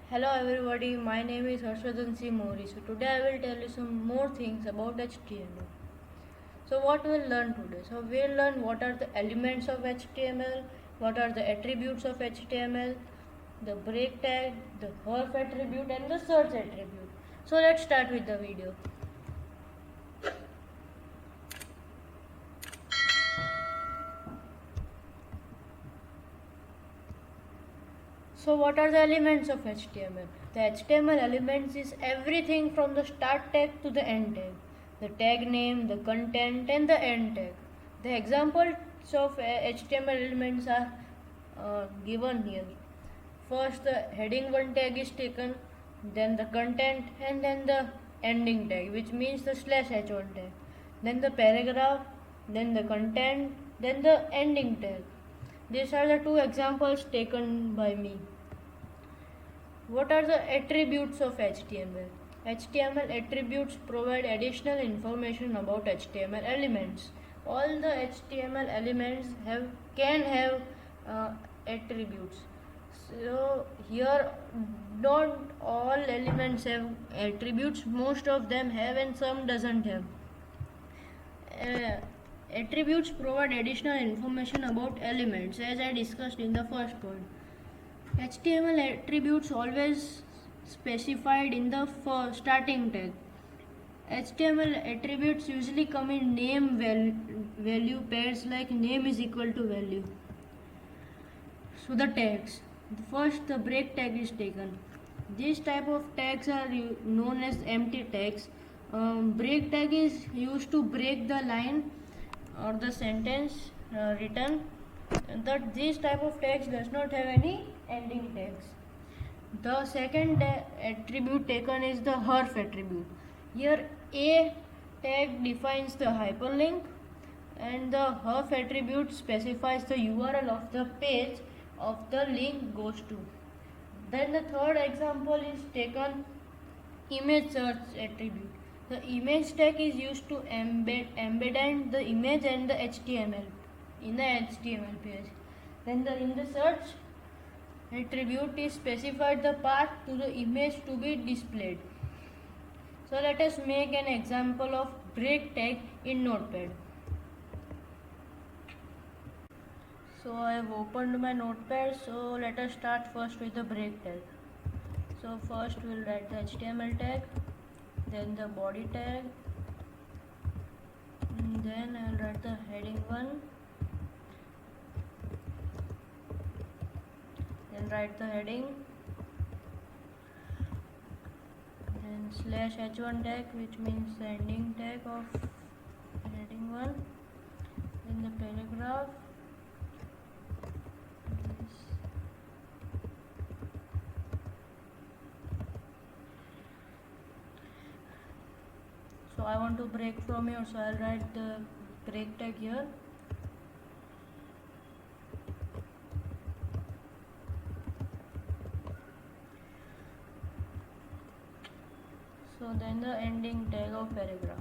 Hello everybody, my name is Harshvardhan C. Mori. So today I will tell you some more things about HTML. So what we'll learn today? So we'll learn what are the elements of HTML, what are the attributes of HTML, the break tag, the href attribute and the search attribute. So let's start with the video. So what are the elements of HTML? The HTML elements is everything from the start tag to the end tag. The tag name, the content and the end tag. The examples of HTML elements are given here. First the heading 1 tag is taken, then the content and then the ending tag, which means the slash h1 tag. Then the paragraph, then the content, then the ending tag. These are the two examples taken by me. What are the attributes of HTML? HTML attributes provide additional information about HTML elements. All the HTML elements can have attributes. So here not all elements have attributes. Most of them have and some doesn't have. Attributes provide additional information about elements, as I discussed in the first point. HTML attributes always specified in the starting tag. HTML attributes usually come in name value pairs like name is equal to value. So the tags. First the break tag is taken. These type of tags are known as empty tags. Break tag is used to break the line or the sentence written. That these type of tags does not have any ending tags. The second attribute taken is the href attribute. Here a tag defines the hyperlink and the href attribute specifies the URL of the page of the link goes to. Then the third example is taken image search attribute. The image tag is used to embed the image and the HTML in the HTML page. Then in the search attribute is specified the path to the image to be displayed. So let us make an example of break tag in Notepad. So I have opened my Notepad. So let us start first with the break tag. So first we'll write the HTML tag, then the body tag, and then I'll write the heading 1, then write the heading, then slash h1 tag, which means the ending tag of heading 1, then the paragraph, so I want to break from here, so I'll write the break tag here. So then the ending tag of paragraph,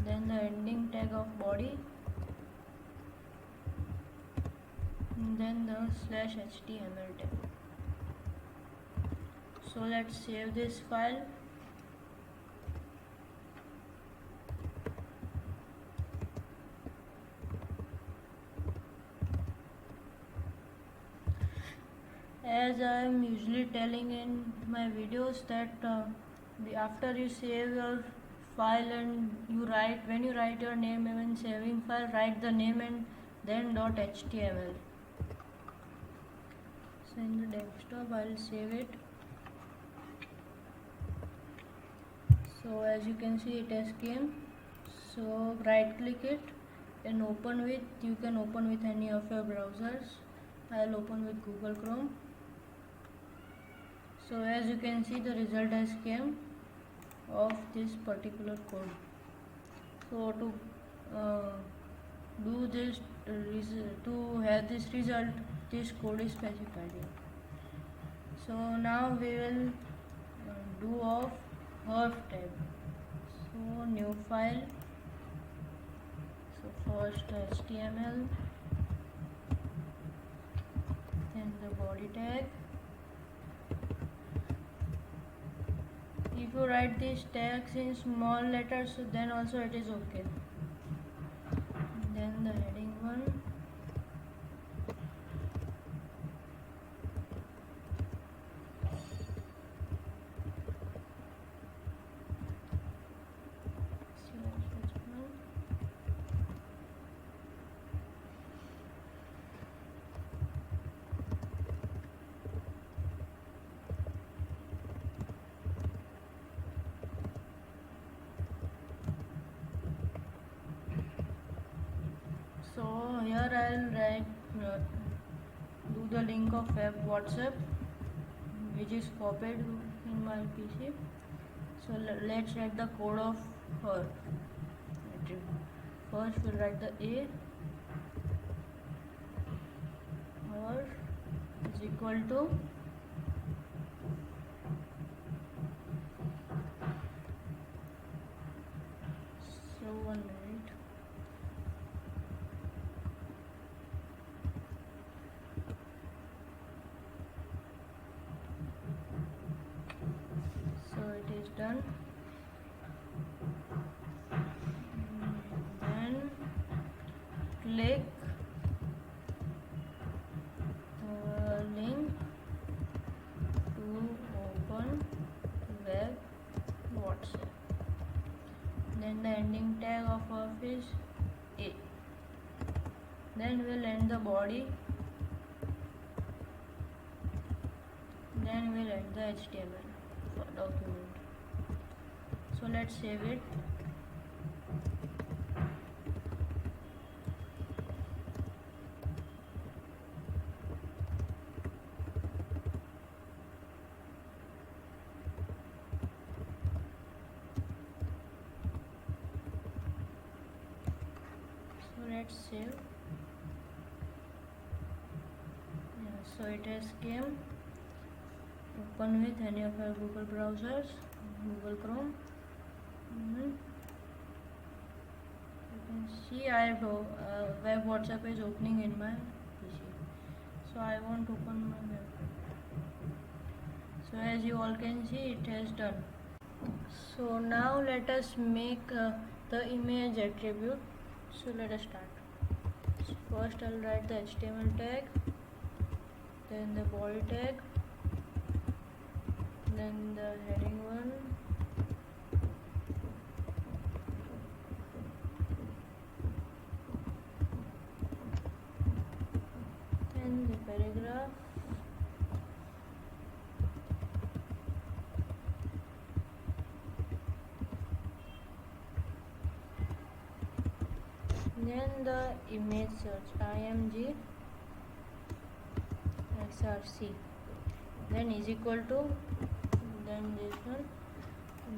then the ending tag of body, and then the slash html tag. So let's save this file. As I am usually telling in my videos that after you save your file and when you write your name when saving file, write the name and then .html. So in the desktop I will save it. So as you can see it has came. So right click it and you can open with any of your browsers. I will open with Google Chrome. So as you can see the result has came of this particular code. So to do this to have this result, this code is specified here. So now we will do of href tab. So new file. So first HTML, then the body tag, you write these tags in small letters, then also it is okay. Then the heading one. So here I'll write do the link of web WhatsApp, which is copied in my PC. So let's write the code of her. First we'll write the A. Her is equal to so 1 minute. So it is done. Then click link to open web WhatsApp. Then the ending tag of is A. Then we'll end the body. Then we'll end the HTML document. So let's save it. So let's save. So it has came. Open with any of our Google browsers, Google Chrome. You can see I have web WhatsApp is opening in my PC. So I won't open my web. So as you all can see, it has done. So now let us make the image attribute. So let us start. So first I'll write the HTML tag, then the body tag, then the heading one, then the paragraph, then the image search img xrc, then is equal to, then this one,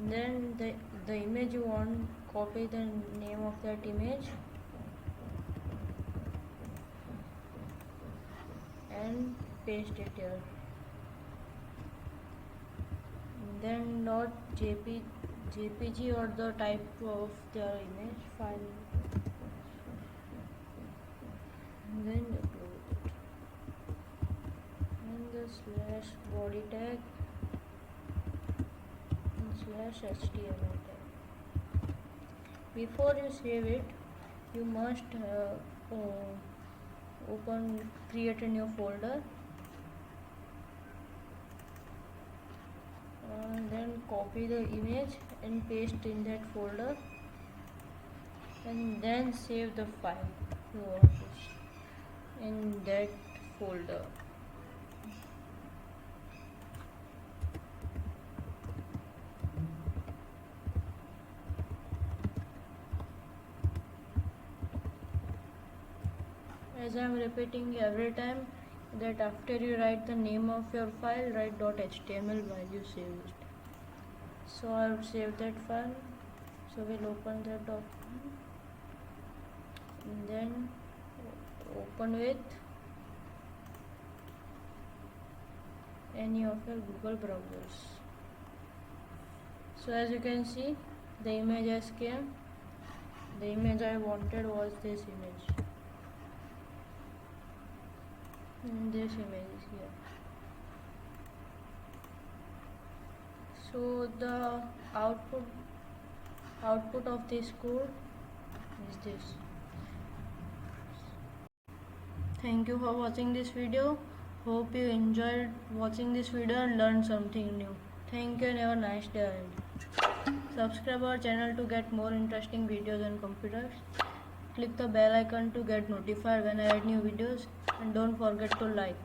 then the image you want, copy the name of that image and paste it here. Then dot jpg or the type of the image file, then the close it, and the slash body tag and slash html tag. Before you save it, you must create a new folder, then copy the image and paste in that folder, and then save the file you want to in that folder. As I am repeating every time, that after you write the name of your file, write .html while you save it. So I will save that file. So we'll open that document, and then open with any of your Google browsers. So as you can see, the image has came. The image I wanted was this image, and this image is here. So the output of this code is this. Thank you for watching this video. Hope you enjoyed watching this video and learned something new. Thank you and have a nice day ahead. Subscribe our channel to get more interesting videos on computers. Click the bell icon to get notified when I add new videos, and don't forget to like.